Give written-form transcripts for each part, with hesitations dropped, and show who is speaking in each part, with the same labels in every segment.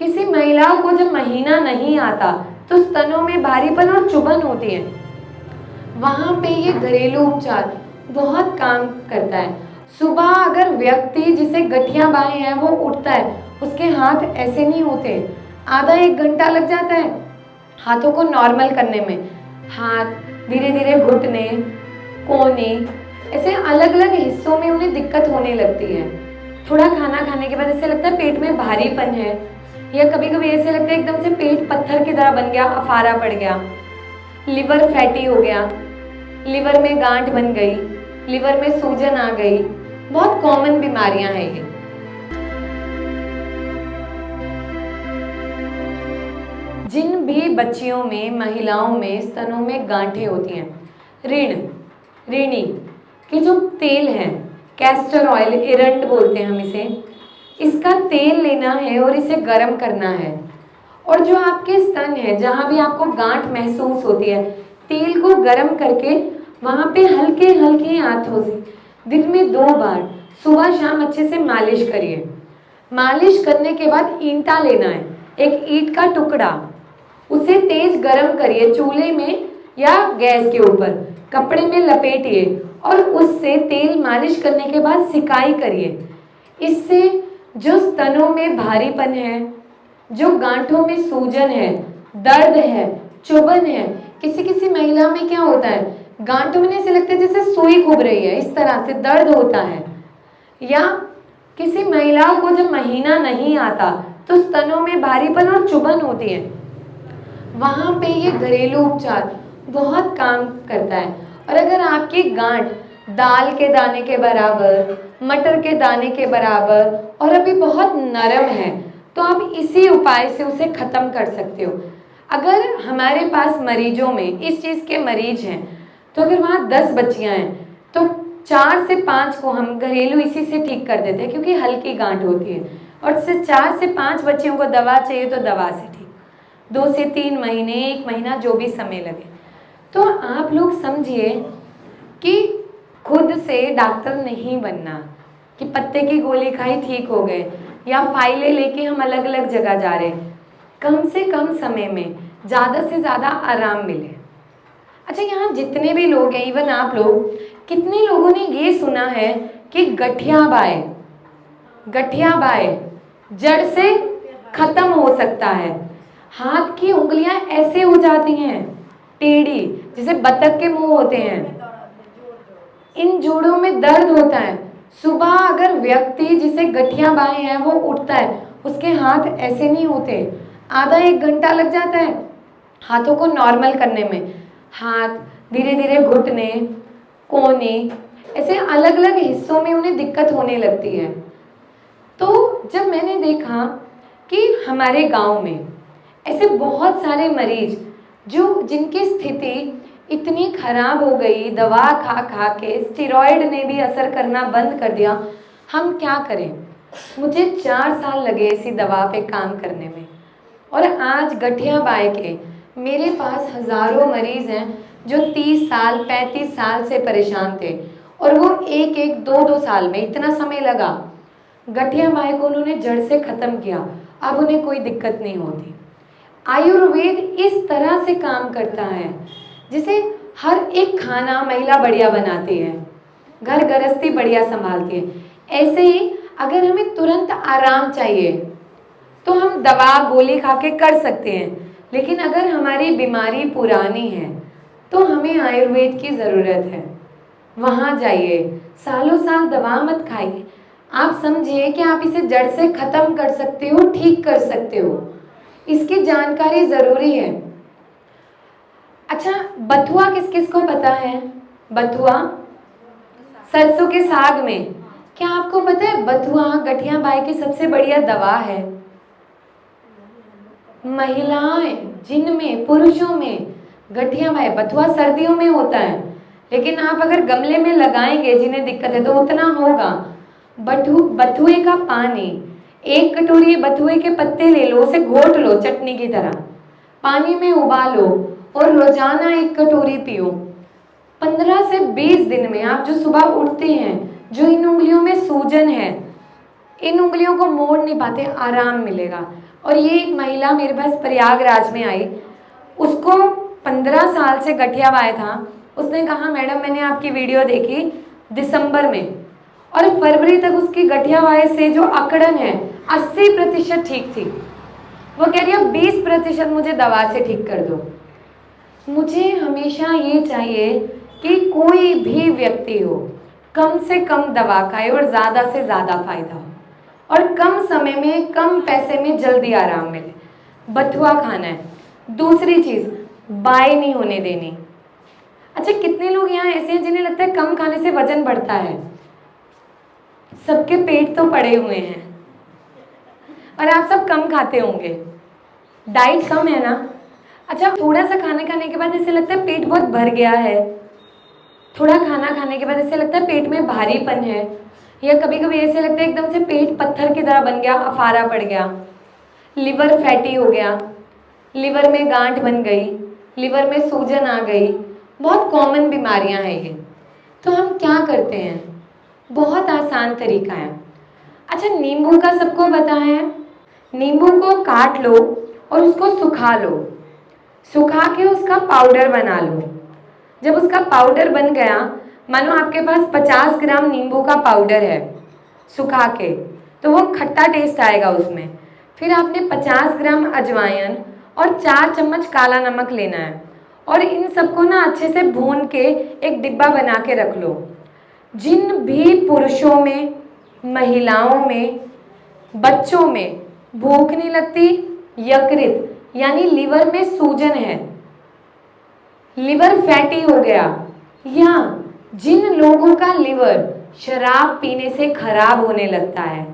Speaker 1: किसी महिला को जब महीना नहीं आता तो स्तनों में भारीपन और चुभन होती है, वहां पे ये घरेलू उपचार बहुत काम करता है। सुबह अगर व्यक्ति जिसे गठिया बाएं है वो उठता है, उसके हाथ ऐसे नहीं होते, आधा 1 घंटा लग जाता है हाथों को नॉर्मल करने में। हाथ धीरे धीरे घुटने, कोहनी, ऐसे अलग अलग हिस्सों में उन्हें दिक्कत होने लगती है। थोड़ा खाना खाने के बाद ऐसे लगता है पेट में भारीपन है, या कभी कभी ऐसे लगता है एकदम से पेट पत्थर की तरह बन गया, अफारा पड़ गया, लिवर फैटी हो गया, लिवर में गांठ बन गई, लिवर में सूजन आ गई। बहुत कॉमन बीमारियां हैं ये। जिन भी बच्चियों में, महिलाओं में स्तनों में गांठें होती हैं, ऋणी के जो तेल है, कैस्टर ऑयल, एरंड बोलते हैं हम इसे, इसका तेल लेना है और इसे गर्म करना है। और जो आपके स्तन है, जहां भी आपको गांठ महसूस होती है, तेल को गर्म करके वहां पे हल्के हल्के हाथों से दिन में 2 बार सुबह शाम अच्छे से मालिश करिए। मालिश करने के बाद ईंटा लेना है, एक ईंट का टुकड़ा, उसे तेज गरम करिए चूल्हे में या गैस के ऊपर, कपड़े में लपेटिए और उससे तेल मालिश करने के बाद सिकाई करिए। इससे जो स्तनों में भारीपन है, जो गांठों में सूजन है, दर्द है, चुभन है, किसी किसी महिला में क्या होता है, गांठों में ऐसे लगता है जैसे सुई घुम रही है, इस तरह से दर्द होता है। या किसी महिला को जब महीना नहीं आता तो स्तनों में भारीपन और चुभन होती है, वहां पे ये घरेलू उपचार बहुत काम करता है। और अगर आपकी गांठ दाल के दाने के बराबर, मटर के दाने के बराबर और अभी बहुत नरम है, तो आप इसी उपाय से उसे खत्म कर सकते हो। अगर हमारे पास मरीजों में इस चीज़ के मरीज हैं, तो अगर वहाँ 10 बच्चियाँ हैं तो 4 से 5 को हम घरेलू इसी से ठीक कर देते हैं, क्योंकि हल्की गांठ होती है। और 4 से 5 बच्चियों को दवा चाहिए तो दवा से ठीक, 2 से 3 महीने, 1 महीना, जो भी समय लगे। तो आप लोग समझिए कि खुद से डॉक्टर नहीं बनना कि पत्ते की गोली खाई ठीक हो गए, या फाइलें लेके हम अलग अलग जगह जा रहे हैं। कम से कम समय में ज़्यादा से ज़्यादा आराम मिले। अच्छा, यहाँ जितने भी लोग हैं, इवन आप लोग, कितने लोगों ने ये सुना है कि गठिया बाय जड़ से खत्म हो सकता है। हाथ की उंगलियां ऐसे हो जाती हैं टेढ़ी, जैसे बतख के मुंह होते हैं, इन जोड़ों में दर्द होता है। सुबह अगर व्यक्ति जिसे गठिया बाएं है वो उठता है, उसके हाथ ऐसे नहीं होते, आधा 1 घंटा लग जाता है हाथों को नॉर्मल करने में। हाथ धीरे धीरे घुटने, कोहनी, ऐसे अलग अलग हिस्सों में उन्हें दिक्कत होने लगती है। तो जब मैंने देखा कि हमारे गांव में ऐसे बहुत सारे मरीज जिनकी स्थिति इतनी खराब हो गई, दवा खा खा के स्टेरॉइड ने भी असर करना बंद कर दिया, हम क्या करें। मुझे 4 साल लगे इसी दवा पे काम करने में, और आज गठिया बाय के मेरे पास हज़ारों मरीज हैं जो 30 साल 35 साल से परेशान थे, और वो एक एक 2 साल में, इतना समय लगा, गठिया बाय को उन्होंने जड़ से ख़त्म किया। अब उन्हें कोई दिक्कत नहीं होती। आयुर्वेद इस तरह से काम करता है, जिसे हर एक खाना महिला बढ़िया बनाती है, घर गृहस्थी बढ़िया संभालती है। ऐसे ही अगर हमें तुरंत आराम चाहिए तो हम दवा गोली खा के कर सकते हैं, लेकिन अगर हमारी बीमारी पुरानी है तो हमें आयुर्वेद की ज़रूरत है। वहाँ जाइए, सालों साल दवा मत खाइए। आप समझिए कि आप इसे जड़ से ख़त्म कर सकते हो, ठीक कर सकते हो, इसकी जानकारी ज़रूरी है। अच्छा, बथुआ किस किस को पता है? बथुआ सरसों के साग में, क्या आपको पता है बथुआ गठिया बाय की सबसे बढ़िया दवा है? महिलाएं, जिनमें, पुरुषों में गठिया बाय, बथुआ सर्दियों में होता है, लेकिन आप अगर गमले में लगाएंगे जिन्हें दिक्कत है तो उतना होगा। बथुए का पानी, 1 कटोरी बथुए के पत्ते ले लो, उसे घोट लो चटनी की तरह, पानी में उबालो और रोजाना 1 कटोरी पियो। 15 से 20 दिन में आप जो सुबह उठते हैं, जो इन उंगलियों में सूजन है, इन उंगलियों को मोड़ नहीं पाते, आराम मिलेगा। और ये एक महिला मेरे पास प्रयागराज में आई, उसको 15 साल से गठियावाय था। उसने कहा मैडम मैंने आपकी वीडियो देखी दिसंबर में, और फरवरी तक उसकी गठियावाय से जो अकड़न है 80% ठीक थी। वो कह रही है 20% मुझे दवा से ठीक कर दो। मुझे हमेशा ये चाहिए कि कोई भी व्यक्ति हो कम से कम दवा खाए और ज़्यादा से ज़्यादा फायदा हो, और कम समय में कम पैसे में जल्दी आराम मिले। बथुआ खाना है। दूसरी चीज़, बाय नहीं होने देनी। अच्छा, कितने लोग यहाँ ऐसे हैं जिन्हें लगता है कम खाने से वजन बढ़ता है? सबके पेट तो पड़े हुए हैं और आप सब कम खाते होंगे, डाइट कम है ना। अच्छा, थोड़ा सा खाना खाने के बाद ऐसे लगता है पेट बहुत भर गया है, थोड़ा खाना खाने के बाद ऐसे लगता है पेट में भारीपन है, या कभी कभी ऐसे लगता है एकदम से पेट पत्थर की तरह बन गया, अफारा पड़ गया, लिवर फैटी हो गया, लिवर में गांठ बन गई, लिवर में सूजन आ गई। बहुत कॉमन बीमारियां हैं ये। तो हम क्या करते हैं? बहुत आसान तरीका है। अच्छा, नींबू का सबको पता है। नींबू को काट लो और उसको सुखा लो, सुखा के उसका पाउडर बना लो। जब उसका पाउडर बन गया, मानो आपके पास 50 ग्राम नींबू का पाउडर है सुखा के, तो वो खट्टा टेस्ट आएगा उसमें। फिर आपने 50 ग्राम अजवाइन और 4 चम्मच काला नमक लेना है, और इन सबको ना अच्छे से भून के एक डिब्बा बना के रख लो। जिन भी पुरुषों में, महिलाओं में, बच्चों में भूख नहीं लगती, यकृत यानी लिवर में सूजन है, लिवर फैटी हो गया, या जिन लोगों का लिवर शराब पीने से खराब होने लगता है।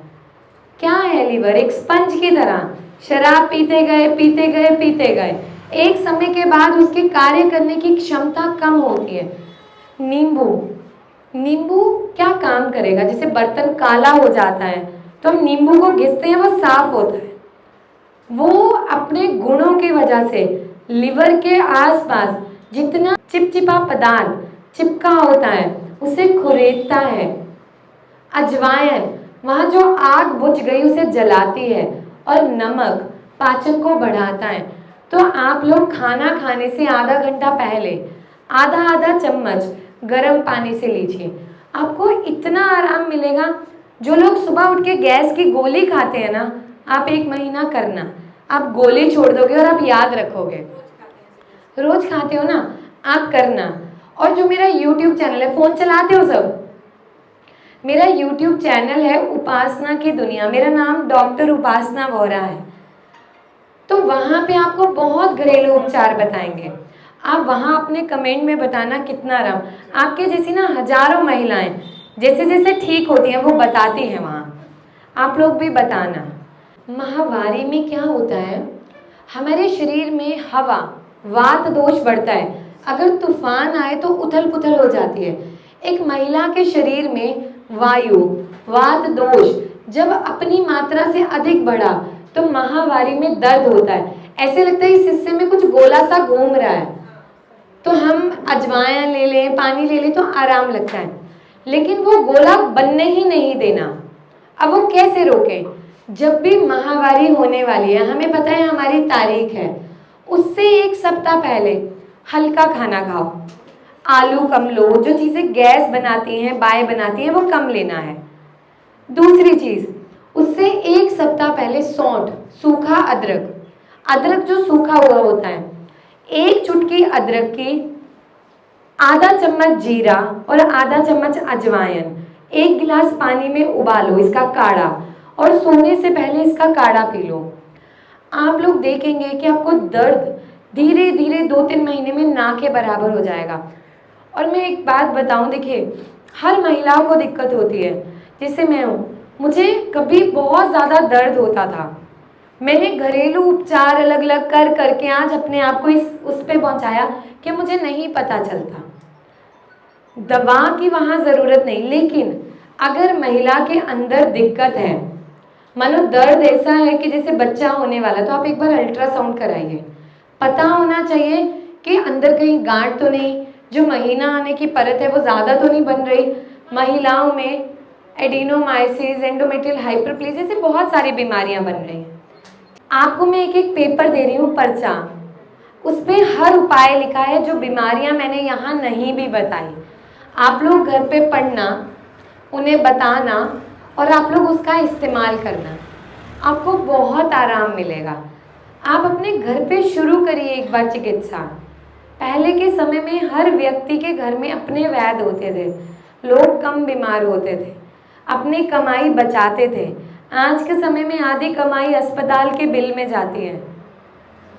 Speaker 1: क्या है लिवर? एक स्पंज की तरह, शराब पीते गए पीते गए पीते गए, एक समय के बाद उसके कार्य करने की क्षमता कम होती है। नींबू, नींबू क्या काम करेगा? जैसे बर्तन काला हो जाता है तो हम नींबू को घिसते हैं, वो साफ होता है। वो अपने गुणों की वजह से लिवर के आसपास जितना चिपचिपा पदार्थ चिपका होता है उसे खुरेदता है। अजवाइन वहाँ जो आग बुझ गई उसे जलाती है, और नमक पाचन को बढ़ाता है। तो आप लोग खाना खाने से आधा घंटा पहले आधा आधा चम्मच गर्म पानी से लीजिए, आपको इतना आराम मिलेगा। जो लोग सुबह उठ के गैस की गोली खाते हैं ना, आप 1 महीना करना, आप गोली छोड़ दोगे और आप याद रखोगे। रोज खाते हो ना, आप करना। और जो मेरा YouTube चैनल है, फोन चलाते हो सब? मेरा YouTube चैनल है उपासना की दुनिया, मेरा नाम डॉक्टर उपासना वोरा है। तो वहाँ पे आपको बहुत घरेलू उपचार बताएंगे। आप वहाँ अपने कमेंट में बताना कितना आराम। आपके जैसी ना हजारों महिलाएं जैसे जैसे ठीक होती हैं वो बताती हैं वहाँ, आप लोग भी बताना। माहवारी में क्या होता है, हमारे शरीर में हवा वात दोष बढ़ता है। अगर तूफान आए तो उथल पुथल हो जाती है। एक महिला के शरीर में वायु वात दोष जब अपनी मात्रा से अधिक बढ़ा तो माहवारी में दर्द होता है। ऐसे लगता है इस हिस्से में कुछ गोला सा घूम रहा है, तो हम अजवाइन ले लें, पानी ले लें तो आराम लगता है, लेकिन वो गोला बनने ही नहीं देना। अब वो कैसे रोकें? जब भी माहवारी होने वाली है, हमें पता है हमारी तारीख है, उससे 1 सप्ताह पहले हल्का खाना खाओ, आलू कम लो, जो चीज़ें गैस बनाती हैं, बाय बनाती हैं, वो कम लेना है। दूसरी चीज़, उससे 1 सप्ताह पहले सौंठ, सूखा अदरक, अदरक जो सूखा हुआ होता है, 1 चुटकी अदरक की, आधा चम्मच जीरा और आधा चम्मच अजवाइन 1 गिलास पानी में उबालो इसका काढ़ा, और सोने से पहले इसका काढ़ा पी लो। आप लोग देखेंगे कि आपको दर्द धीरे धीरे 2-3 महीने में ना के बराबर हो जाएगा। और मैं एक बात बताऊं, देखिए हर महिलाओं को दिक्कत होती है, जैसे मैं हूँ, मुझे कभी बहुत ज़्यादा दर्द होता था, मैंने घरेलू उपचार अलग अलग कर करके आज अपने आप को उस पे पहुँचाया कि मुझे नहीं पता चलता। दवा की वहाँ ज़रूरत नहीं, लेकिन अगर महिला के अंदर दिक्कत है, मानो दर्द ऐसा है कि जैसे बच्चा होने वाला, तो आप एक बार अल्ट्रासाउंड कराइए। पता होना चाहिए कि अंदर कहीं गांठ तो नहीं, जो महीना आने की परत है वो ज़्यादा तो नहीं बन रही। महिलाओं में एडिनोमाइसिस, एंडोमेट्रियल हाइपरप्लेसिया, ऐसे बहुत सारी बीमारियां बन रही हैं। आपको मैं एक एक पेपर दे रही हूँ, पर्चा, उस पे हर उपाय लिखा है जो बीमारियां मैंने यहाँ नहीं भी बताई। आप लोग घर पे पढ़ना, उन्हें बताना और आप लोग उसका इस्तेमाल करना, आपको बहुत आराम मिलेगा। आप अपने घर पे शुरू करिए एक बार चिकित्सा। पहले के समय में हर व्यक्ति के घर में अपने वैद्य होते थे, लोग कम बीमार होते थे, अपनी कमाई बचाते थे। आज के समय में आधी कमाई अस्पताल के बिल में जाती है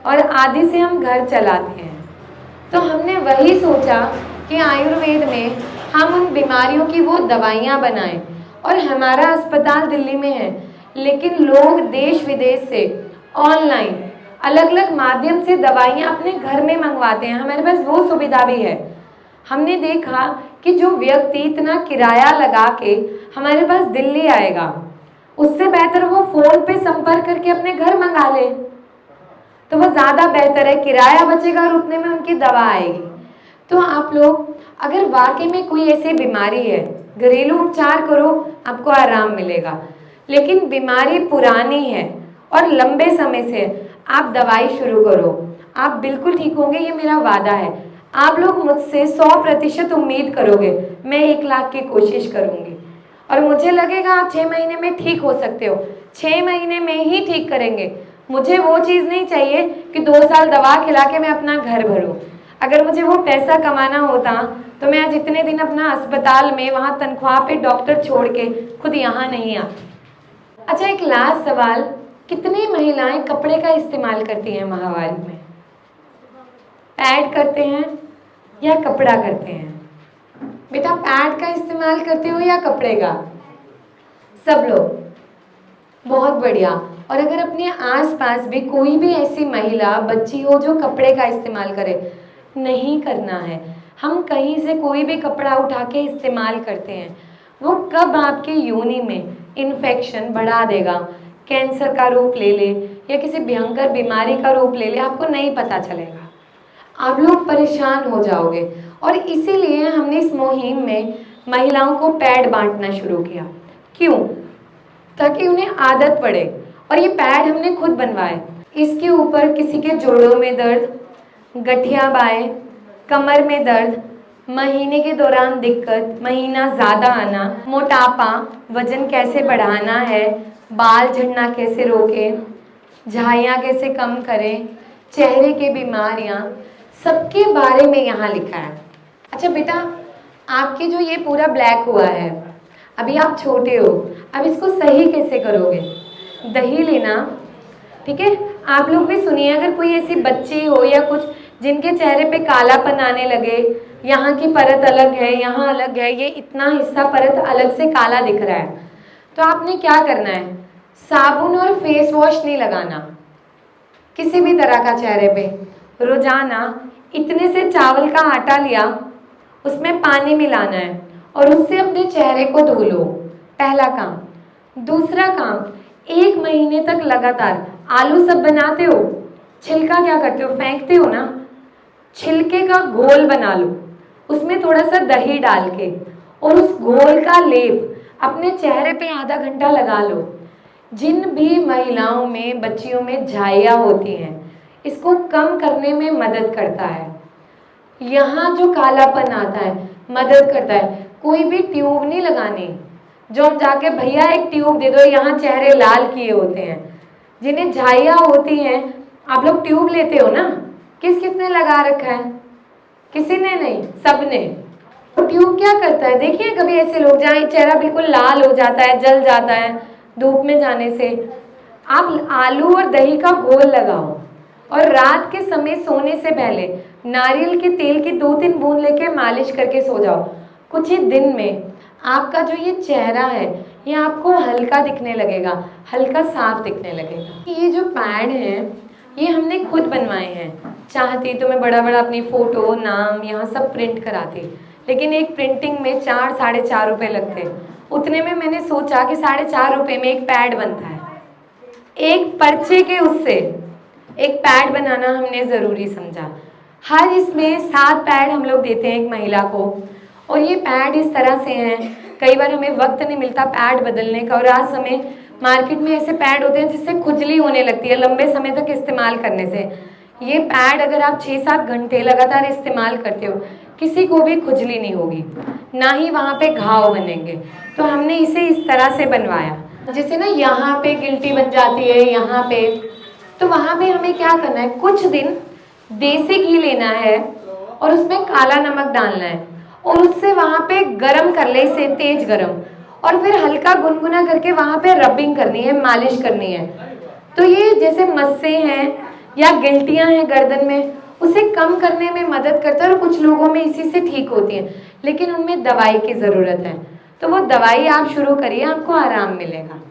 Speaker 1: और आधी से हम घर चलाते हैं। तो हमने वही सोचा कि आयुर्वेद में हम उन बीमारियों की वो दवाइयाँ बनाएं। और हमारा अस्पताल दिल्ली में है, लेकिन लोग देश विदेश से ऑनलाइन अलग अलग माध्यम से दवाइयाँ अपने घर में मंगवाते हैं। हमारे पास वो सुविधा भी है। हमने देखा कि जो व्यक्ति इतना किराया लगा के हमारे पास दिल्ली आएगा, उससे बेहतर वो फ़ोन पे संपर्क करके अपने घर मंगा ले, तो वो ज़्यादा बेहतर है, किराया बचेगा और उतने में उनकी दवा आएगी। तो आप लोग अगर वाकई में कोई ऐसी बीमारी है, घरेलू उपचार करो, आपको आराम मिलेगा। लेकिन बीमारी पुरानी है और लंबे समय से, आप दवाई शुरू करो, आप बिल्कुल ठीक होंगे, ये मेरा वादा है। आप लोग मुझसे 100% उम्मीद करोगे, मैं 1 लाख की कोशिश करूँगी और मुझे लगेगा आप 6 महीने में ठीक हो सकते हो। 6 महीने में ही ठीक करेंगे। मुझे वो चीज़ नहीं चाहिए कि 2 साल दवा खिला के मैं अपना घर भरूं। अगर मुझे वो पैसा कमाना होता तो मैं आज इतने दिन अपना अस्पताल में वहाँ तनख्वाह पे डॉक्टर छोड़ के खुद यहाँ नहीं आती। अच्छा, एक लास्ट सवाल, कितनी महिलाएं कपड़े का इस्तेमाल करती हैं माहवारी में? पैड करते हैं या कपड़ा करते हैं? बेटा, पैड का इस्तेमाल करते हो या कपड़े का? सब लोग, बहुत बढ़िया। और अगर अपने आसपास भी कोई भी ऐसी महिला, बच्ची हो जो कपड़े का इस्तेमाल करे, नहीं करना है। हम कहीं से कोई भी कपड़ा उठा के इस्तेमाल करते हैं, वो कब आपके योनि में इन्फेक्शन बढ़ा देगा, कैंसर का रूप ले ले या किसी भयंकर बीमारी का रूप ले ले, आपको नहीं पता चलेगा। आप लोग परेशान हो जाओगे। और इसीलिए हमने इस मुहिम में महिलाओं को पैड बांटना शुरू किया। क्यों? ताकि उन्हें आदत पड़े। और ये पैड हमने खुद बनवाए। इसके ऊपर किसी के जोड़ों में दर्द, गठिया बाएं, कमर में दर्द, महीने के दौरान दिक्कत, महीना ज़्यादा आना, मोटापा, वजन कैसे बढ़ाना है, बाल झड़ना कैसे रोकें, झाइयाँ कैसे कम करें, चेहरे की बीमारियाँ, सबके बारे में यहाँ लिखा है। अच्छा बेटा, आपके जो ये पूरा ब्लैक हुआ है, अभी आप छोटे हो, अब इसको सही कैसे करोगे? दही लेना, ठीक है? आप लोग भी सुनिए, अगर कोई ऐसी बच्ची हो या कुछ जिनके चेहरे पे कालापन आने लगे, यहाँ की परत अलग है, यहाँ अलग है, ये इतना हिस्सा परत अलग से काला दिख रहा है, तो आपने क्या करना है? साबुन और फेस वॉश नहीं लगाना किसी भी तरह का चेहरे पे। रोजाना इतने से चावल का आटा लिया, उसमें पानी मिलाना है और उससे अपने चेहरे को धो लो, पहला काम। दूसरा काम, 1 महीने तक लगातार, आलू सब बनाते हो, छिलका क्या करते हो? फेंकते हो ना, छिलके का घोल बना लो, उसमें थोड़ा सा दही डाल के, और उस घोल का लेप अपने चेहरे पे आधा घंटा लगा लो। जिन भी महिलाओं में, बच्चियों में झाइयाँ होती हैं, इसको कम करने में मदद करता है। यहाँ जो कालापन आता है, मदद करता है। कोई भी ट्यूब नहीं लगानी जो हम जाके भैया एक ट्यूब दे दो, यहाँ चेहरे लाल किए होते हैं। जिन्हें झाइयाँ होती हैं, आप लोग ट्यूब लेते हो ना, किसने लगा रखा है? किसी ने नहीं, सबने। तो ट्यूब क्या करता है? देखिए कभी ऐसे लोग जहाँ चेहरा बिल्कुल लाल हो जाता है, जल जाता है धूप में जाने से। आप आलू और दही का घोल लगाओ और रात के समय सोने से पहले नारियल के तेल की 2-3 बूंद लेके मालिश करके सो जाओ। कुछ ही दिन में आपका जो ये चेहरा है, ये आपको हल्का दिखने लगेगा, हल्का साफ दिखने लगेगा। ये जो पैड हैं, ये हमने खुद बनवाए हैं। चाहती तो मैं बड़ा बड़ा अपनी फ़ोटो, नाम यहाँ सब प्रिंट कराती, लेकिन एक प्रिंटिंग में 4-4.5 रुपये लगते। उतने में मैंने सोचा कि 4.5 रुपये में एक पैड बनता है। एक पर्चे के उससे एक पैड बनाना हमने ज़रूरी समझा। हर इसमें 7 पैड हम लोग देते हैं एक महिला को, और ये पैड इस तरह से हैं, कई बार हमें वक्त नहीं मिलता पैड बदलने का, और आज हमें मार्केट में ऐसे पैड होते हैं जिससे खुजली होने लगती है लंबे समय तक इस्तेमाल करने से। ये पैड अगर आप 6-7 घंटे लगातार इस्तेमाल करते हो, किसी को भी खुजली नहीं होगी, ना ही वहाँ पे घाव बनेंगे। तो हमने इसे इस तरह से बनवाया, जैसे ना यहाँ पे गिल्टी बन जाती है यहाँ पे, तो वहाँ पे हमें क्या करना है, कुछ दिन देसी घी लेना है और उसमें काला नमक डालना है और उससे वहाँ पे गरम कर ले इसे, तेज गरम, और फिर हल्का गुनगुना करके वहाँ पे रबिंग करनी है, मालिश करनी है। तो ये जैसे मस्से हैं या गिल्टियाँ हैं गर्दन में, उसे कम करने में मदद करता है और कुछ लोगों में इसी से ठीक होती है, लेकिन उनमें दवाई की ज़रूरत है। तो वो दवाई आप शुरू करिए, आपको आराम मिलेगा।